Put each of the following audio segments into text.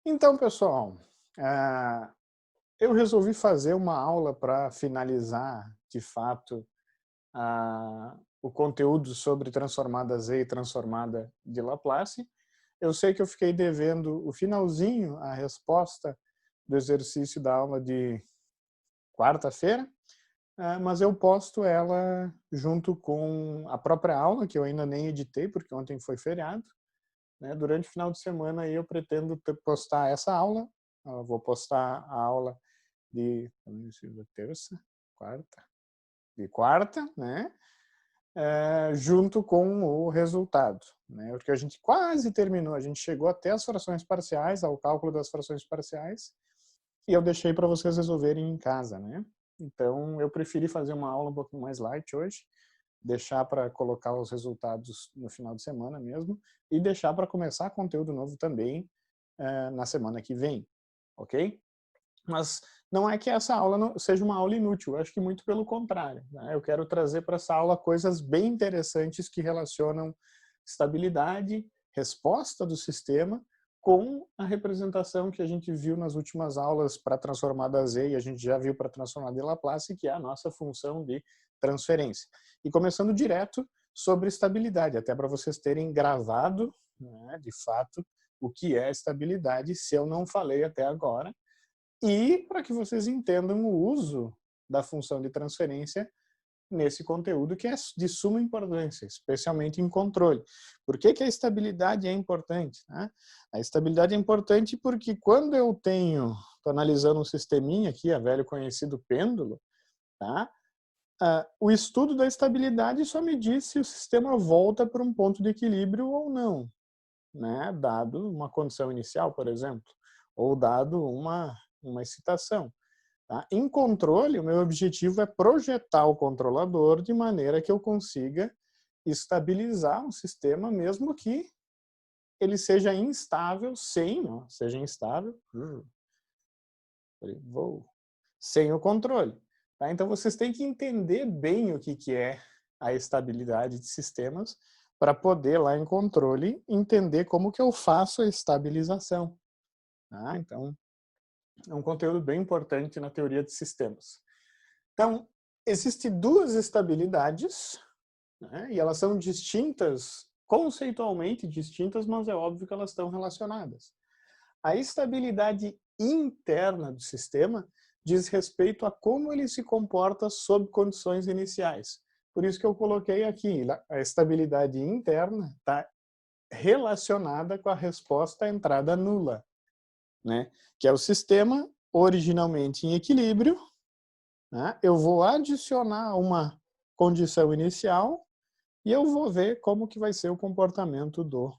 Então, pessoal, eu resolvi fazer uma aula para finalizar, de fato, o conteúdo sobre transformada Z e transformada de Laplace. Eu sei que eu fiquei devendo o finalzinho, a resposta do exercício da aula de quarta-feira, mas eu posto ela junto com a própria aula, que eu ainda nem editei, porque ontem foi feriado. Durante o final de semana aí eu pretendo postar essa aula. Eu vou postar a aula de terça, quarta, de quarta, né? Junto com o resultado, né? Porque a gente quase terminou, a gente chegou até as frações parciais, ao cálculo das frações parciais, e eu deixei para vocês resolverem em casa, né? Então eu preferi fazer uma aula um pouquinho mais light hoje, deixar para colocar os resultados no final de semana mesmo, e deixar para começar conteúdo novo também na semana que vem, ok? Mas não é que essa aula não seja uma aula inútil, eu acho que muito pelo contrário, né? Eu quero trazer para essa aula coisas bem interessantes que relacionam estabilidade, resposta do sistema, com a representação que a gente viu nas últimas aulas para transformada Z e a gente já viu para transformada de Laplace, que é a nossa função de transferência. E começando direto sobre estabilidade, até para vocês terem gravado, né, de fato, o que é estabilidade, se eu não falei até agora, e para que vocês entendam o uso da função de transferência nesse conteúdo que é de suma importância, especialmente em controle. Por que a estabilidade é importante, né? A estabilidade é importante porque quando eu estou analisando um sisteminha aqui, a velho conhecido pêndulo, tá? O estudo da estabilidade só me diz se o sistema volta para um ponto de equilíbrio ou não, né? Dado uma condição inicial, por exemplo, ou dado uma excitação. Tá? Em controle, o meu objetivo é projetar o controlador de maneira que eu consiga estabilizar um sistema, mesmo que ele seja instável, seja instável, sem o controle. Tá? Então, vocês têm que entender bem o que é a estabilidade de sistemas para poder, lá em controle, entender como que eu faço a estabilização. Tá? Então, é um conteúdo bem importante na teoria de sistemas. Então, existem duas estabilidades, né, e elas são distintas, conceitualmente distintas, mas é óbvio que elas estão relacionadas. A estabilidade interna do sistema diz respeito a como ele se comporta sob condições iniciais. Por isso que eu coloquei aqui, a estabilidade interna está relacionada com a resposta à entrada nula, né? Que é o sistema originalmente em equilíbrio, né? Eu vou adicionar uma condição inicial e eu vou ver como que vai ser o comportamento do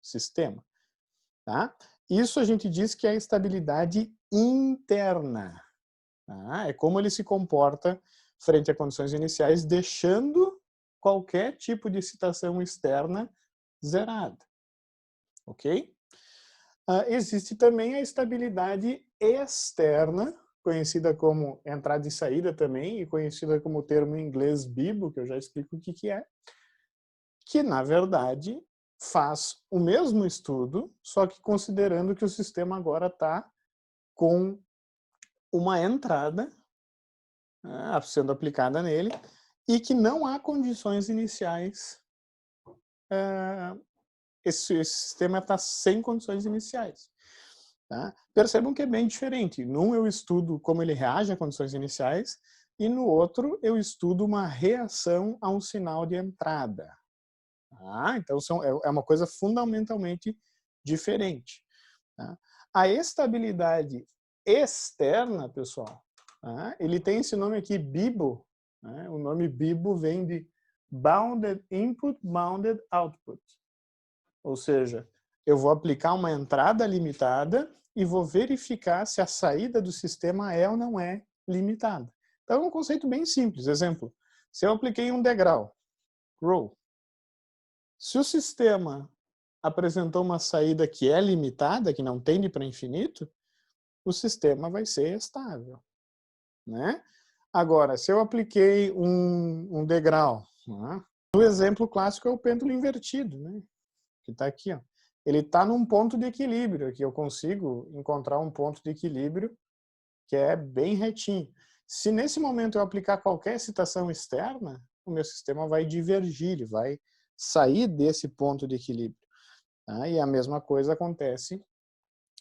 sistema. Tá? Isso a gente diz que é a estabilidade interna. Tá? É como ele se comporta frente a condições iniciais, deixando qualquer tipo de excitação externa zerada. Ok? Existe também a estabilidade externa, conhecida como entrada e saída também, e conhecida como o termo em inglês BIBO, que eu já explico o que é, que, na verdade, faz o mesmo estudo, só que considerando que o sistema agora está com uma entrada sendo aplicada nele e que não há condições iniciais. Esse sistema está sem condições iniciais. Tá? Percebam que é bem diferente. Num eu estudo como ele reage a condições iniciais e no outro eu estudo uma reação a um sinal de entrada. Então é uma coisa fundamentalmente diferente. Tá? A estabilidade externa, pessoal, ele tem esse nome aqui, BIBO. O nome BIBO vem de Bounded Input, Bounded Output. Ou seja, eu vou aplicar uma entrada limitada e vou verificar se a saída do sistema é ou não é limitada. Então é um conceito bem simples. Exemplo, se eu apliquei um degrau, roll, se o sistema apresentou uma saída que é limitada, que não tende para infinito, o sistema vai ser estável. Né? Agora, se eu apliquei um degrau, o exemplo clássico é o pêndulo invertido, né? Que está aqui. Ó. ele está num ponto de equilíbrio, que eu consigo encontrar um ponto de equilíbrio que é bem retinho. Se nesse momento eu aplicar qualquer excitação externa, o meu sistema vai divergir, ele vai sair desse ponto de equilíbrio. Tá? E a mesma coisa acontece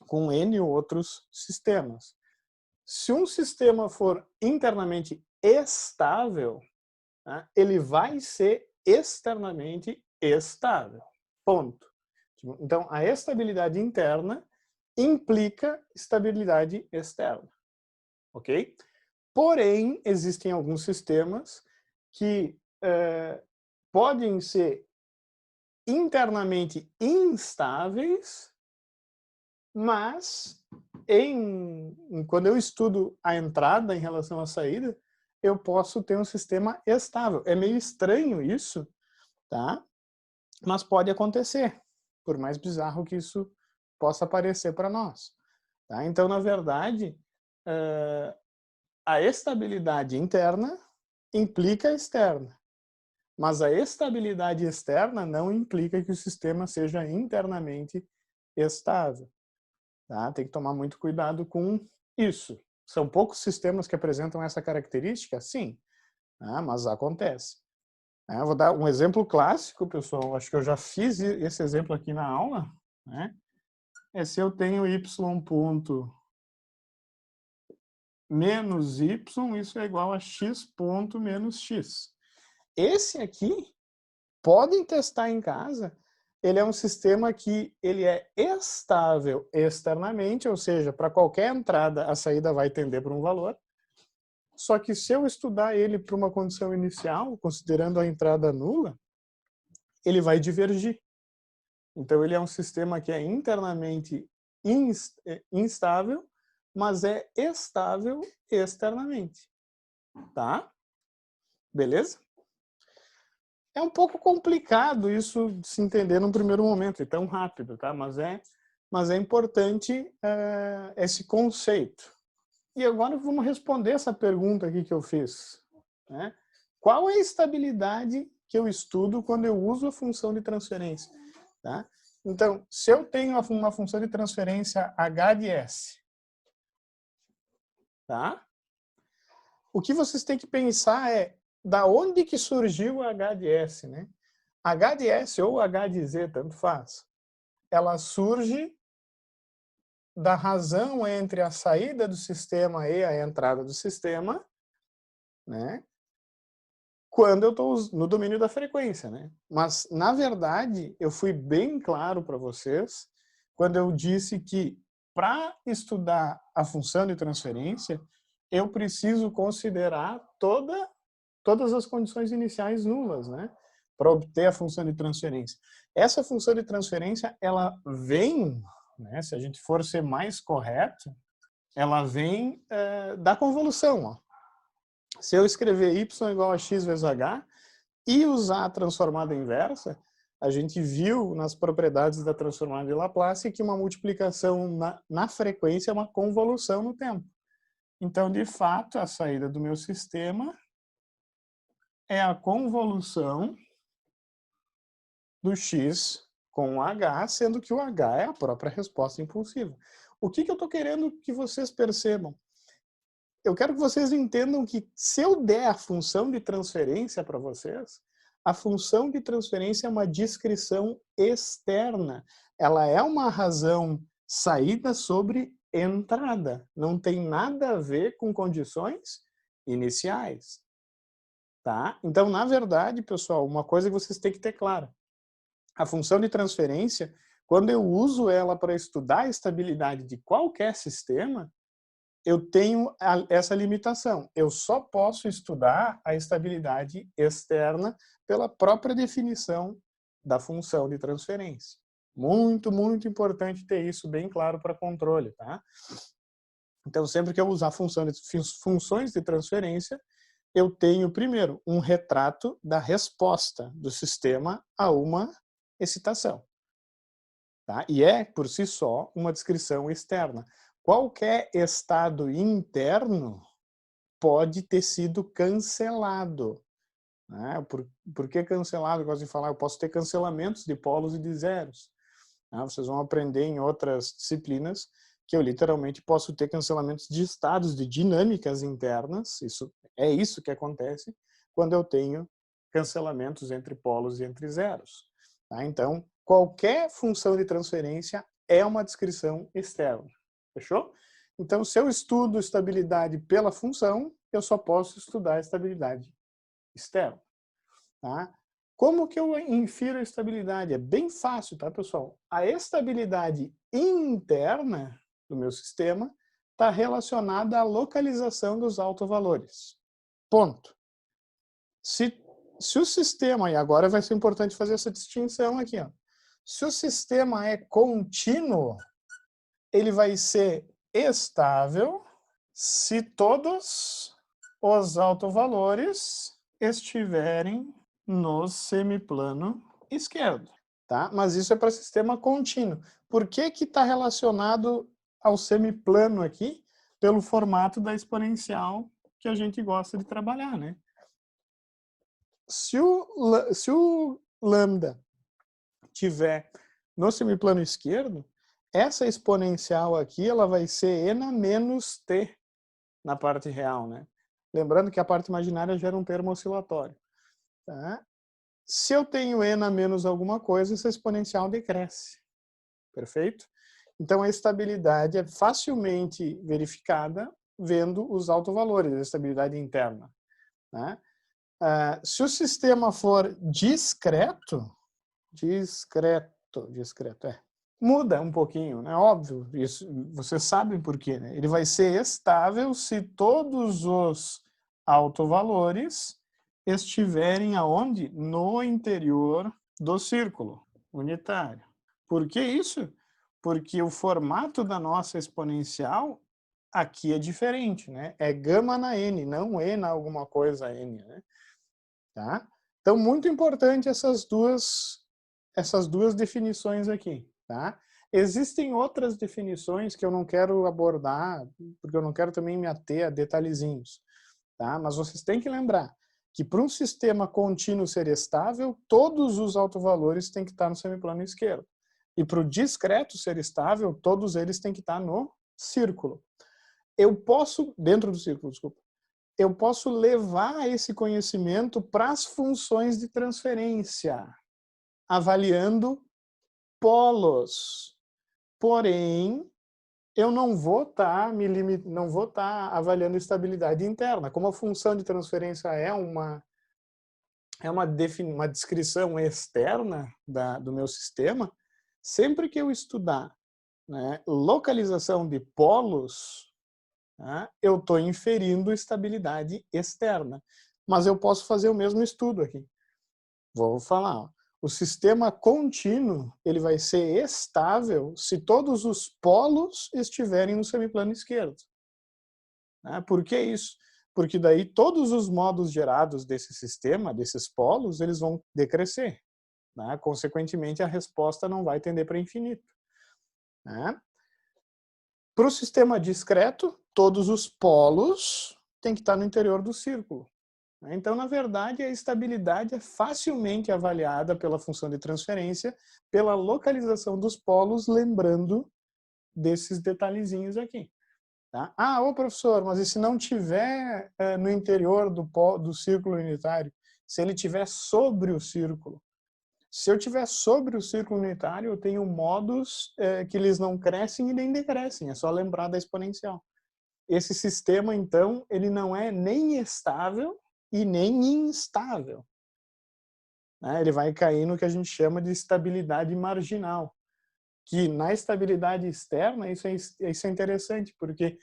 com N outros sistemas. Se um sistema for internamente estável, tá? Ele vai ser externamente estável. Ponto. Então, a estabilidade interna implica estabilidade externa. Ok? Porém, existem alguns sistemas que podem ser internamente instáveis, mas quando eu estudo a entrada em relação à saída, eu posso ter um sistema estável. É meio estranho isso, tá? Mas pode acontecer, por mais bizarro que isso possa parecer para nós. Tá? Então, na verdade, a estabilidade interna implica a externa, mas a estabilidade externa não implica que o sistema seja internamente estável. Tá? Tem que tomar muito cuidado com isso. São poucos sistemas que apresentam essa característica? Sim, tá? Mas acontece. Eu vou dar um exemplo clássico, pessoal. Acho que eu já fiz esse exemplo aqui na aula. Né? É se eu tenho y ponto menos y, isso é igual a x ponto menos x. Esse aqui, podem testar em casa, ele é um sistema que ele é estável externamente, ou seja, para qualquer entrada a saída vai tender para um valor. Só que se eu estudar ele para uma condição inicial, considerando a entrada nula, ele vai divergir. Então ele é um sistema que é internamente instável, mas é estável externamente. Tá? Beleza? É um pouco complicado isso de se entender num primeiro momento, é tão rápido, tá? Mas é importante esse conceito. E agora vamos responder essa pergunta aqui que eu fiz. Né? Qual é a estabilidade que eu estudo quando eu uso a função de transferência? Tá? Então, se eu tenho uma função de transferência h de s, tá? O que vocês têm que pensar é da onde que surgiu o h de s, né? H de S ou H de Z, tanto faz. Ela surge da razão entre a saída do sistema e a entrada do sistema, né? Quando eu estou no domínio da frequência, né? Mas, na verdade, eu fui bem claro para vocês quando eu disse que para estudar a função de transferência, eu preciso considerar todas as condições iniciais nulas, né? Para obter a função de transferência. Essa função de transferência, ela vem, né, se a gente for ser mais correto, ela vem da convolução. Ó. Se eu escrever y igual a x vezes h e usar a transformada inversa, a gente viu nas propriedades da transformada de Laplace que uma multiplicação na frequência é uma convolução no tempo. Então, de fato, a saída do meu sistema é a convolução do x com o h, sendo que o h é a própria resposta impulsiva. O que eu estou querendo que vocês percebam? Eu quero que vocês entendam que se eu der a função de transferência para vocês, a função de transferência é uma descrição externa. Ela é uma razão saída sobre entrada. Não tem nada a ver com condições iniciais. Tá? Então, na verdade, pessoal, uma coisa que vocês têm que ter clara. A função de transferência, quando eu uso ela para estudar a estabilidade de qualquer sistema, eu tenho essa limitação. Eu só posso estudar a estabilidade externa pela própria definição da função de transferência. Muito, muito importante ter isso bem claro para controle. Tá? Então, sempre que eu usar funções de transferência, eu tenho, primeiro, um retrato da resposta do sistema a uma excitação. Tá? E é, por si só, uma descrição externa. Qualquer estado interno pode ter sido cancelado. Né? Por que cancelado? Eu gosto de falar, eu posso ter cancelamentos de polos e de zeros. Tá? Vocês vão aprender em outras disciplinas que eu literalmente posso ter cancelamentos de estados, de dinâmicas internas, é isso que acontece quando eu tenho cancelamentos entre polos e entre zeros. Tá? Então, qualquer função de transferência é uma descrição externa. Fechou? Então, se eu estudo estabilidade pela função, eu só posso estudar a estabilidade externa. Tá? Como que eu infiro a estabilidade? É bem fácil, tá, pessoal? A estabilidade interna do meu sistema está relacionada à localização dos autovalores. Ponto. Se o sistema, e agora vai ser importante fazer essa distinção aqui, ó. Se o sistema é contínuo, ele vai ser estável se todos os autovalores estiverem no semiplano esquerdo. Tá? Mas isso é para sistema contínuo. Por que está relacionado ao semiplano aqui? Pelo formato da exponencial que a gente gosta de trabalhar, né? Se o lambda tiver no semiplano esquerdo, essa exponencial aqui ela vai ser n menos t na parte real, né? Lembrando que a parte imaginária gera um termo oscilatório. Tá? Se eu tenho n menos alguma coisa, essa exponencial decresce. Perfeito? Então, a estabilidade é facilmente verificada vendo os autovalores, a estabilidade interna. Né? Se o sistema for discreto, muda um pouquinho, né? Óbvio, isso, vocês sabem por quê, né? Ele vai ser estável se todos os autovalores estiverem aonde? No interior do círculo unitário. Por que isso? Porque o formato da nossa exponencial aqui é diferente, né? É gama na n, não e na alguma coisa n, né? Tá? Então, muito importante essas duas definições aqui, tá? Existem outras definições que eu não quero abordar, porque eu não quero também me ater a detalhezinhos, tá? Mas vocês têm que lembrar que para um sistema contínuo ser estável, todos os autovalores têm que estar no semiplano esquerdo. E para o discreto ser estável, todos eles têm que estar no círculo. Eu posso, dentro do círculo, desculpa, eu posso levar esse conhecimento para as funções de transferência, avaliando polos. Porém, eu não vou estar avaliando estabilidade interna. Como a função de transferência é uma descrição externa do meu sistema, sempre que eu estudar, né, localização de polos, né, eu estou inferindo estabilidade externa. Mas eu posso fazer o mesmo estudo aqui. Vou falar, ó. O sistema contínuo ele vai ser estável se todos os polos estiverem no semiplano esquerdo. Por que isso? Porque daí todos os modos gerados desse sistema, desses polos, eles vão decrescer. Consequentemente, a resposta não vai tender para infinito. Para o sistema discreto, todos os polos têm que estar no interior do círculo. Então, na verdade, a estabilidade é facilmente avaliada pela função de transferência, pela localização dos polos, lembrando desses detalhezinhos aqui. Tá? Ô professor, mas e se não tiver no interior do círculo unitário? Se ele estiver sobre o círculo? Se eu estiver sobre o círculo unitário, eu tenho modos que eles não crescem e nem decrescem, é só lembrar da exponencial. Esse sistema, então, ele não é nem estável e nem instável. Ele vai cair no que a gente chama de estabilidade marginal. Que na estabilidade externa, isso é interessante, porque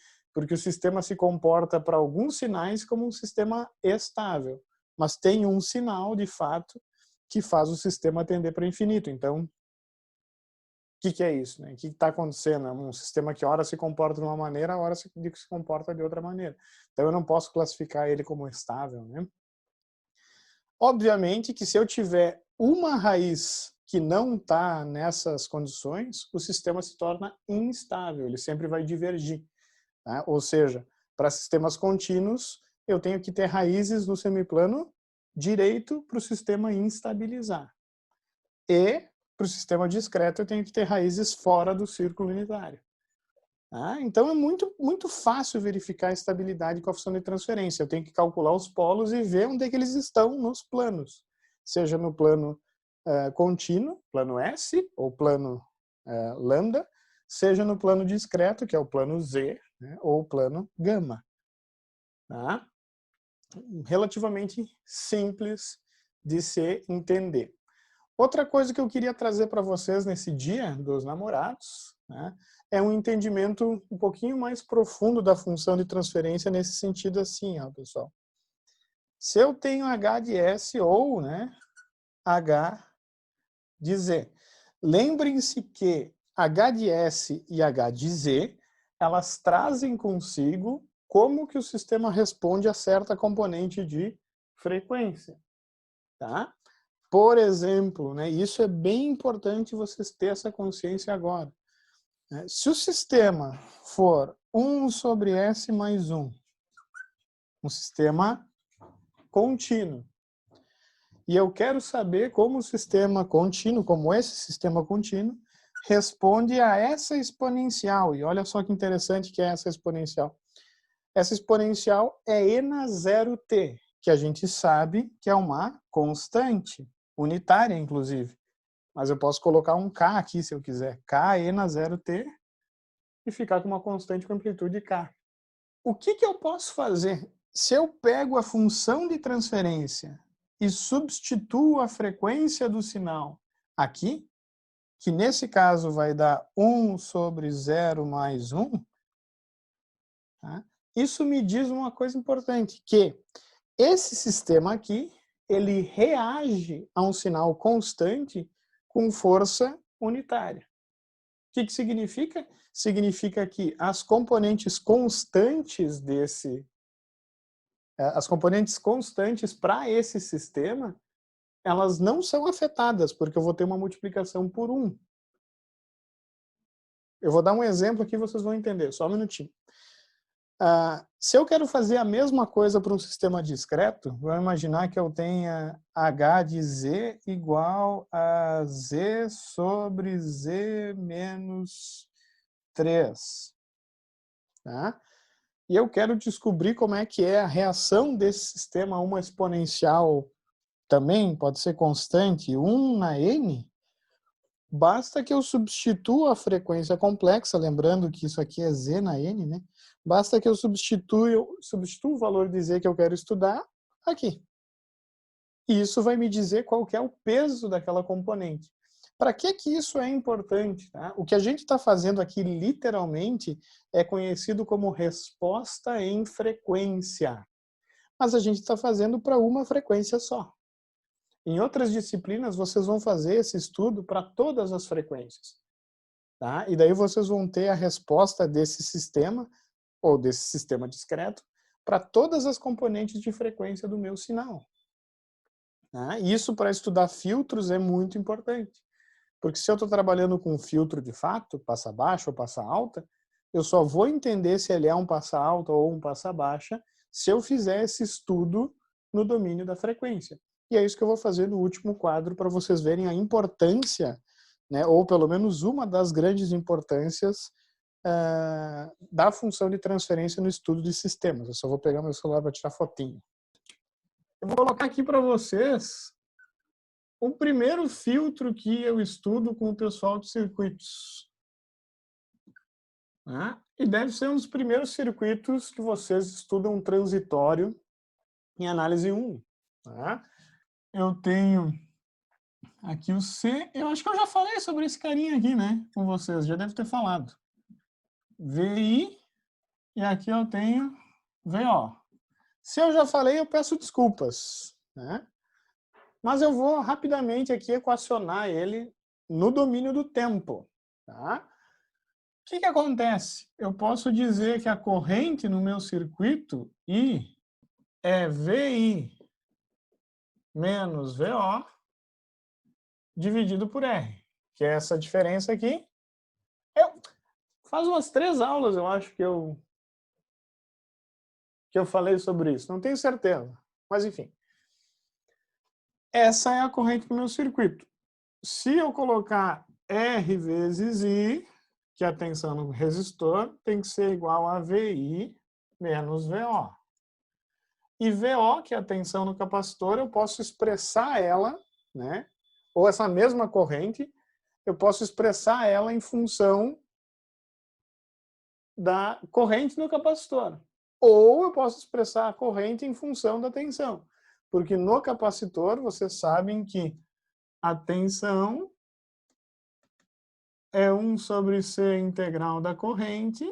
o sistema se comporta para alguns sinais como um sistema estável, mas tem um sinal, de fato, que faz o sistema tender para o infinito. Então, o que é isso? O que está acontecendo? É um sistema que ora se comporta de uma maneira, ora se comporta de outra maneira. Então, eu não posso classificar ele como estável. Obviamente que se eu tiver uma raiz que não está nessas condições, o sistema se torna instável, ele sempre vai divergir. Ou seja, para sistemas contínuos, eu tenho que ter raízes no semiplano direito para o sistema instabilizar. E para o sistema discreto, eu tenho que ter raízes fora do círculo unitário. Tá? Então, é muito fácil verificar a estabilidade com a função de transferência. Eu tenho que calcular os polos e ver onde é que eles estão nos planos. Seja no plano contínuo, plano S, ou plano lambda, seja no plano discreto, que é o plano Z, né, ou o plano gama. Tá? Relativamente simples de se entender. Outra coisa que eu queria trazer para vocês nesse dia dos namorados, né, é um entendimento um pouquinho mais profundo da função de transferência nesse sentido assim, ó, pessoal. Se eu tenho H de S ou, né, H de Z, lembrem-se que H de S e H de Z, elas trazem consigo como que o sistema responde a certa componente de frequência. Tá? Por exemplo, né, isso é bem importante vocês terem essa consciência agora. Né? Se o sistema for 1 sobre S mais 1, um sistema contínuo, e eu quero saber como o sistema contínuo, como esse sistema contínuo, responde a essa exponencial. E olha só que interessante que é essa exponencial. Essa exponencial é e na 0t, que a gente sabe que é uma constante, unitária, inclusive. Mas eu posso colocar um k aqui, se eu quiser. K e na 0t, e ficar com uma constante com amplitude k. O que eu posso fazer? Se eu pego a função de transferência e substituo a frequência do sinal aqui, que nesse caso vai dar 1 sobre 0 mais 1, tá? Isso me diz uma coisa importante, que esse sistema aqui, ele reage a um sinal constante com força unitária. O que significa? Significa que as componentes constantes para esse sistema, elas não são afetadas, porque eu vou ter uma multiplicação por 1. Eu vou dar um exemplo aqui, vocês vão entender, só um minutinho. Se eu quero fazer a mesma coisa para um sistema discreto, vamos imaginar que eu tenha H de Z igual a Z sobre Z menos 3. Tá? E eu quero descobrir como é que é a reação desse sistema a uma exponencial também, pode ser constante, 1 na N. Basta que eu substitua a frequência complexa, lembrando que isso aqui é Z na N, né? Basta que eu substitua o valor de Z que eu quero estudar aqui. E isso vai me dizer qual que é o peso daquela componente. Para que isso é importante? Tá? O que a gente está fazendo aqui, literalmente, é conhecido como resposta em frequência. Mas a gente está fazendo para uma frequência só. Em outras disciplinas, vocês vão fazer esse estudo para todas as frequências. Tá? E daí vocês vão ter a resposta desse sistema, ou desse sistema discreto, para todas as componentes de frequência do meu sinal. Tá? Isso, para estudar filtros, é muito importante. Porque se eu estou trabalhando com um filtro de fato, passa baixa ou passa alta, eu só vou entender se ele é um passa alta ou um passa baixa se eu fizer esse estudo no domínio da frequência. E é isso que eu vou fazer no último quadro para vocês verem a importância, né, ou pelo menos uma das grandes importâncias da função de transferência no estudo de sistemas. Eu só vou pegar meu celular para tirar fotinho. Eu vou colocar aqui para vocês o primeiro filtro que eu estudo com o pessoal de circuitos. Né? E deve ser um dos primeiros circuitos que vocês estudam transitório em análise 1. Né? Eu tenho aqui o C. Eu acho que eu já falei sobre esse carinha aqui, né? Com vocês, já deve ter falado. VI, e aqui eu tenho VO. Se eu já falei, eu peço desculpas. Né? Mas eu vou rapidamente aqui equacionar ele no domínio do tempo. Tá? O que acontece? Eu posso dizer que a corrente no meu circuito I é VI menos VO dividido por R, que é essa diferença aqui. Faz umas 3 aulas, eu acho, que eu falei sobre isso. Não tenho certeza, mas enfim. Essa é a corrente do meu circuito. Se eu colocar R vezes I, que é a tensão no resistor, tem que ser igual a VI menos VO. E VO, que é a tensão no capacitor, eu posso expressar ela, né? Ou essa mesma corrente, eu posso expressar ela em função da corrente no capacitor. Ou eu posso expressar a corrente em função da tensão. Porque no capacitor, vocês sabem que a tensão é 1 sobre C integral da corrente,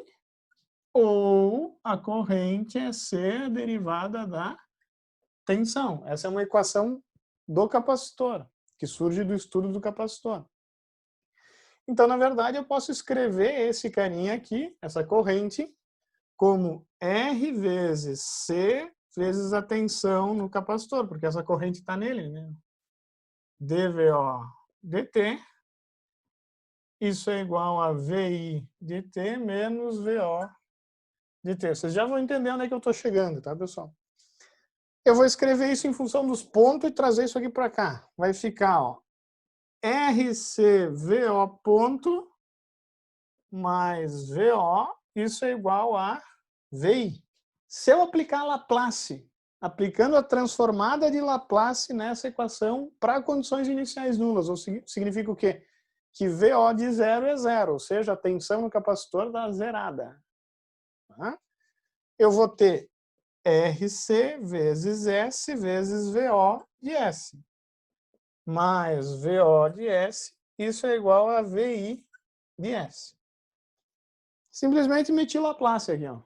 ou a corrente é C derivada da tensão. Essa é uma equação do capacitor, que surge do estudo do capacitor. Então, na verdade, eu posso escrever esse carinha aqui, essa corrente, como R vezes C vezes a tensão no capacitor, porque essa corrente está nele, né? dVO dt, isso é igual a VI dt menos VO dt. Vocês já vão entender onde é que eu estou chegando, tá, pessoal? Eu vou escrever isso em função dos pontos e trazer isso aqui para cá. Vai ficar, ó, RCVO ponto mais VO, isso é igual a VI. Se eu aplicar Laplace, aplicando a transformada de Laplace nessa equação para condições iniciais nulas, ou significa o quê? Que VO de zero é zero, ou seja, a tensão no capacitor dá zerada. Tá? Eu vou ter RC vezes S vezes VO de S, mais VO de S, isso é igual a VI de S. Simplesmente meti Laplace aqui, ó.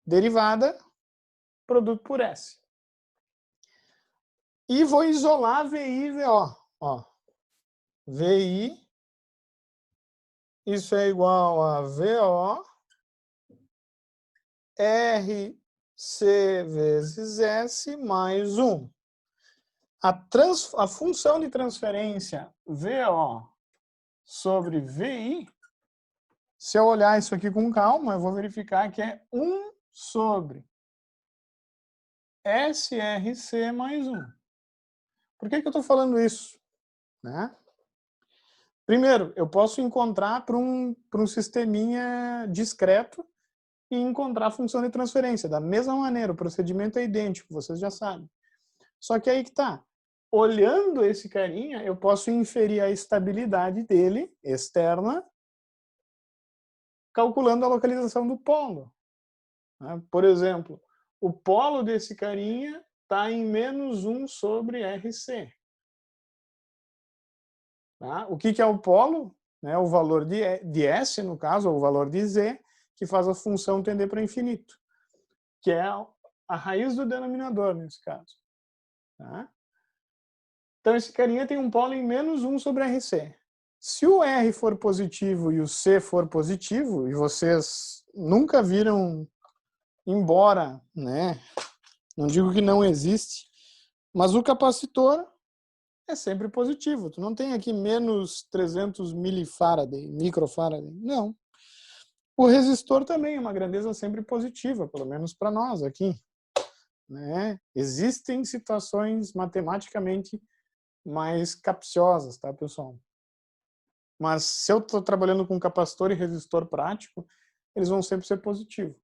Derivada, produto por S. E vou isolar VI e VO. Ó. VI, isso é igual a VO, RC vezes S mais 1. A função de transferência VO sobre VI, se eu olhar isso aqui com calma, eu vou verificar que é 1 sobre SRC mais 1. Por que eu estou falando isso? Né? Primeiro, eu posso encontrar para um sisteminha discreto e encontrar a função de transferência. Da mesma maneira, o procedimento é idêntico, vocês já sabem. Só que aí que tá. Olhando esse carinha, eu posso inferir a estabilidade dele, externa, calculando a localização do polo. Por exemplo, o polo desse carinha está em menos 1 sobre RC. Tá? O que é o polo? O valor de S, no caso, ou o valor de Z, que faz a função tender para infinito, que é a raiz do denominador, nesse caso. Tá? Então, esse carinha tem um polo em menos 1 sobre RC. Se o R for positivo e o C for positivo, e vocês nunca viram, embora, né, não digo que não existe, mas o capacitor é sempre positivo. Tu não tem aqui menos 300 microfaraday. Não. O resistor também é uma grandeza sempre positiva, pelo menos para nós aqui. Né? Existem situações matematicamente mais capciosas, tá, pessoal? Mas se eu estou trabalhando com capacitor e resistor prático, eles vão sempre ser positivos.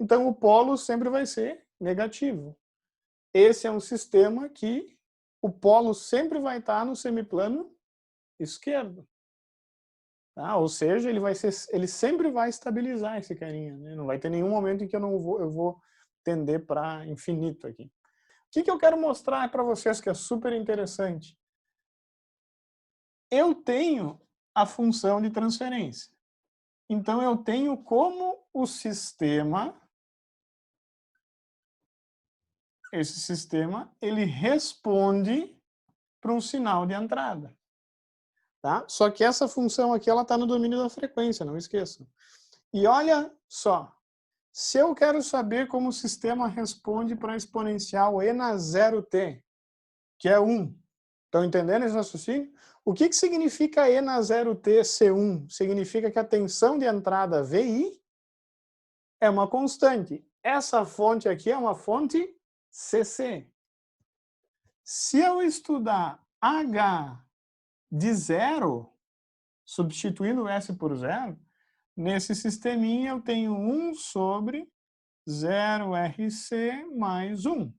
Então, o polo sempre vai ser negativo. Esse é um sistema que o polo sempre vai estar no semiplano esquerdo. Tá? Ou seja, ele sempre vai estabilizar esse carinha. Né? Não vai ter nenhum momento em que eu vou tender para infinito aqui. O que eu quero mostrar para vocês que é super interessante? Eu tenho a função de transferência. Então, eu tenho como o sistema, esse sistema, ele responde para um sinal de entrada. Tá? Só que essa função aqui, ela está no domínio da frequência, não esqueçam. E olha só, se eu quero saber como o sistema responde para a exponencial e na 0t, que é 1, estão entendendo esse raciocínio? O que significa e na 0t ser 1? Significa que a tensão de entrada VI é uma constante. Essa fonte aqui é uma fonte CC. Se eu estudar H de zero, substituindo S por zero, nesse sisteminha eu tenho 1 sobre 0RC mais 1,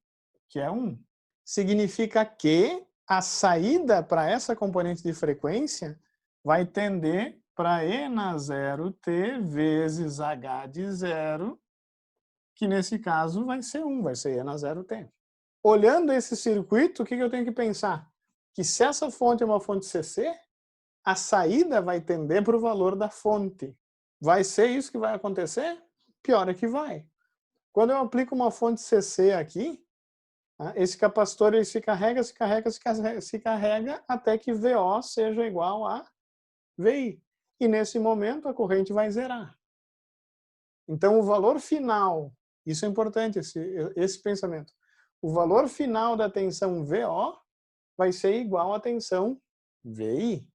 que é 1. Significa que a saída para essa componente de frequência vai tender para E na 0T vezes H de zero, que nesse caso vai ser 1, vai ser E na 0T. Olhando esse circuito, o que eu tenho que pensar? Que se essa fonte é uma fonte CC, a saída vai tender para o valor da fonte. Vai ser isso que vai acontecer? Pior é que vai. Quando eu aplico uma fonte CC aqui, esse capacitor ele se carrega até que VO seja igual a VI. E nesse momento a corrente vai zerar. Então o valor final, isso é importante, esse pensamento, o valor final da tensão VO vai ser igual à tensão VI.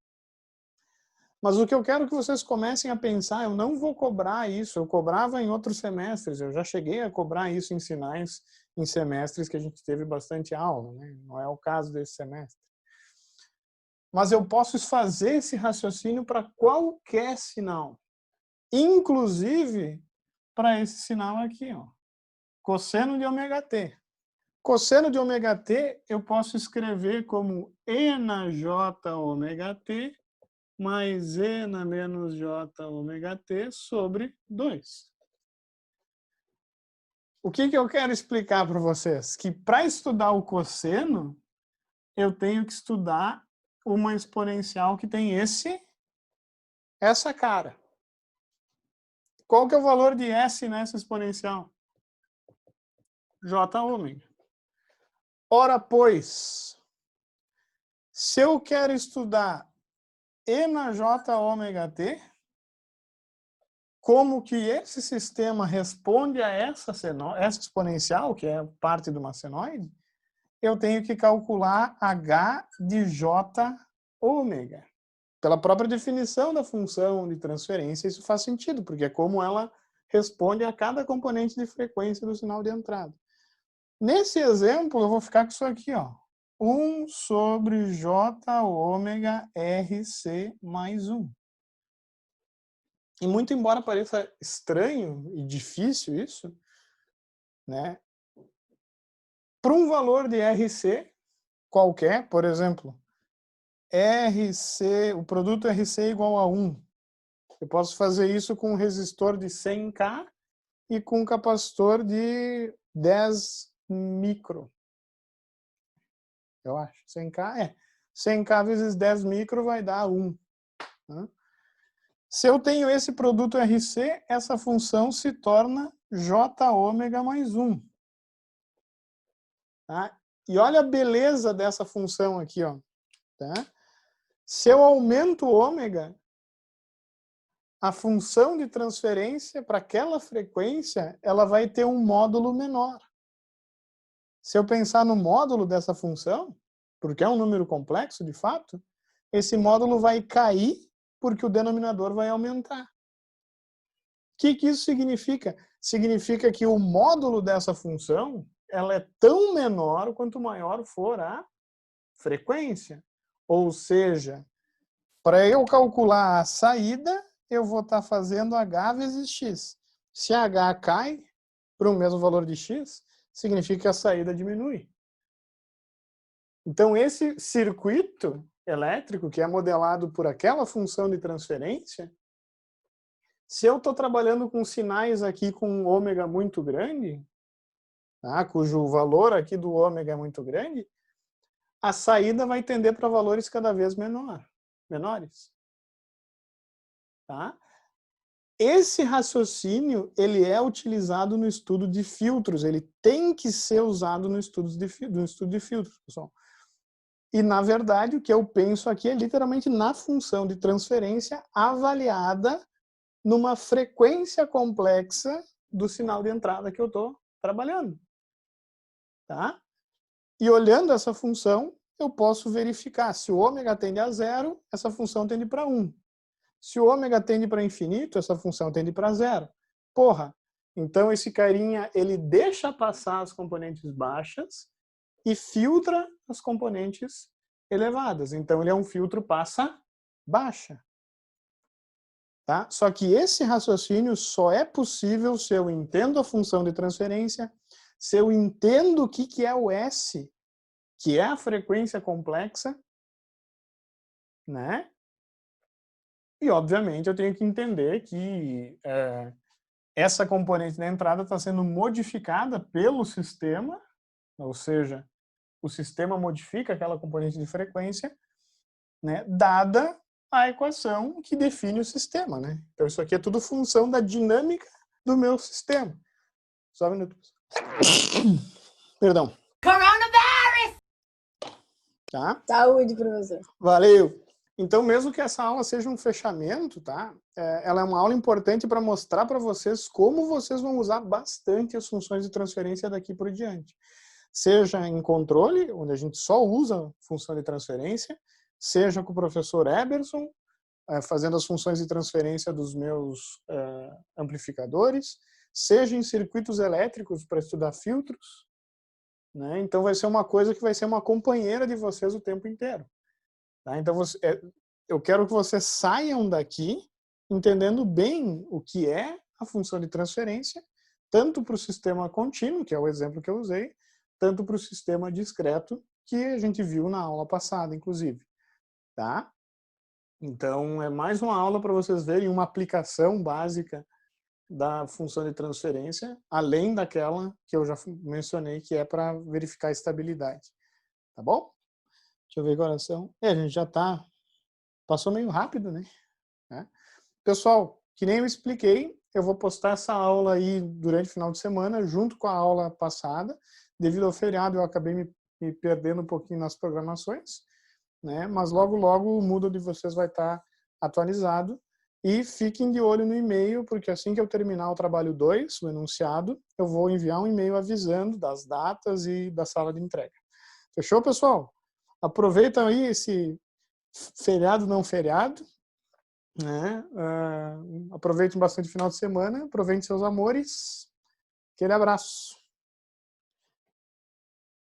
Mas o que eu quero que vocês comecem a pensar, eu não vou cobrar isso, eu cobrava em outros semestres, eu já cheguei a cobrar isso em sinais em semestres que a gente teve bastante aula, né? Não é o caso desse semestre. Mas eu posso fazer esse raciocínio para qualquer sinal, inclusive para esse sinal aqui, ó, cosseno de ômega-t. Cosseno de ômega-t eu posso escrever como E na J ômega-t mais E na menos J ômega-t sobre 2. O que eu quero explicar para vocês? Que para estudar o cosseno, eu tenho que estudar uma exponencial que tem essa cara. Qual que é o valor de S nessa exponencial? J ômega. Ora, pois, se eu quero estudar E na J ômega-t, como que esse sistema responde a essa exponencial, que é parte de uma senoide, eu tenho que calcular H de J ômega. Pela própria definição da função de transferência, isso faz sentido, porque é como ela responde a cada componente de frequência do sinal de entrada. Nesse exemplo, eu vou ficar com isso aqui, ó. 1 sobre J ômega RC mais 1. E muito embora pareça estranho e difícil isso, né? Para um valor de RC qualquer, por exemplo, RC, o produto RC igual a 1. Eu posso fazer isso com um resistor de 100K e com um capacitor de 10 micro. Eu acho. 100K 100K vezes 10 micro vai dar 1. Né? Se eu tenho esse produto RC, essa função se torna J ômega mais 1. Tá? E olha a beleza dessa função aqui, ó. Tá? Se eu aumento o ômega, a função de transferência para aquela frequência, ela vai ter um módulo menor. Se eu pensar no módulo dessa função, porque é um número complexo, de fato, esse módulo vai cair porque o denominador vai aumentar. O que isso significa? Significa que o módulo dessa função, ela é tão menor quanto maior for a frequência. Ou seja, para eu calcular a saída, eu vou estar fazendo H vezes X. Se H cai para o mesmo valor de X, significa que a saída diminui. Então, esse circuito elétrico, que é modelado por aquela função de transferência, se eu estou trabalhando com sinais aqui com um ômega muito grande, tá, cujo valor aqui do ômega é muito grande, a saída vai tender para valores cada vez menores. Tá? Esse raciocínio ele é utilizado no estudo de filtros, ele tem que ser usado no estudo de filtros, pessoal. E, na verdade, o que eu penso aqui é literalmente na função de transferência avaliada numa frequência complexa do sinal de entrada que eu estou trabalhando. Tá? E olhando essa função, eu posso verificar se o ômega tende a 0, essa função tende para 1. Se o ômega tende para infinito, essa função tende para 0. Porra, então esse carinha, ele deixa passar as componentes baixas e filtra as componentes elevadas. Então, ele é um filtro passa baixa. Tá? Só que esse raciocínio só é possível se eu entendo a função de transferência, se eu entendo o que é o S, que é a frequência complexa, né? E, obviamente, eu tenho que entender que essa componente da entrada está sendo modificada pelo sistema, ou seja, o sistema modifica aquela componente de frequência, né, dada a equação que define o sistema, né? Então, isso aqui é tudo função da dinâmica do meu sistema. Só um minuto. Perdão. Coronavirus! Tá? Saúde, professor. Valeu! Então, mesmo que essa aula seja um fechamento, tá? Ela é uma aula importante para mostrar para vocês como vocês vão usar bastante as funções de transferência daqui por diante. Seja em controle, onde a gente só usa função de transferência, seja com o professor Eberson, fazendo as funções de transferência dos meus amplificadores, seja em circuitos elétricos para estudar filtros, né? Então vai ser uma coisa que vai ser uma companheira de vocês o tempo inteiro. Tá? Então eu quero que vocês saiam daqui entendendo bem o que é a função de transferência, tanto para o sistema contínuo, que é o exemplo que eu usei, tanto para o sistema discreto, que a gente viu na aula passada, inclusive. Tá? Então, é mais uma aula para vocês verem uma aplicação básica da função de transferência, além daquela que eu já mencionei, que é para verificar a estabilidade. Tá bom? Deixa eu ver agora são. A gente já tá... Passou meio rápido, né? Pessoal, que nem eu expliquei, eu vou postar essa aula aí durante o final de semana, junto com a aula passada. Devido ao feriado, eu acabei me perdendo um pouquinho nas programações, né? Mas logo, logo o Moodle de vocês vai estar atualizado. E fiquem de olho no e-mail, porque assim que eu terminar o trabalho 2, o enunciado, eu vou enviar um e-mail avisando das datas e da sala de entrega. Fechou, pessoal? Aproveitem aí esse feriado, não feriado, né? Aproveitem bastante o final de semana, aproveitem seus amores. Aquele abraço.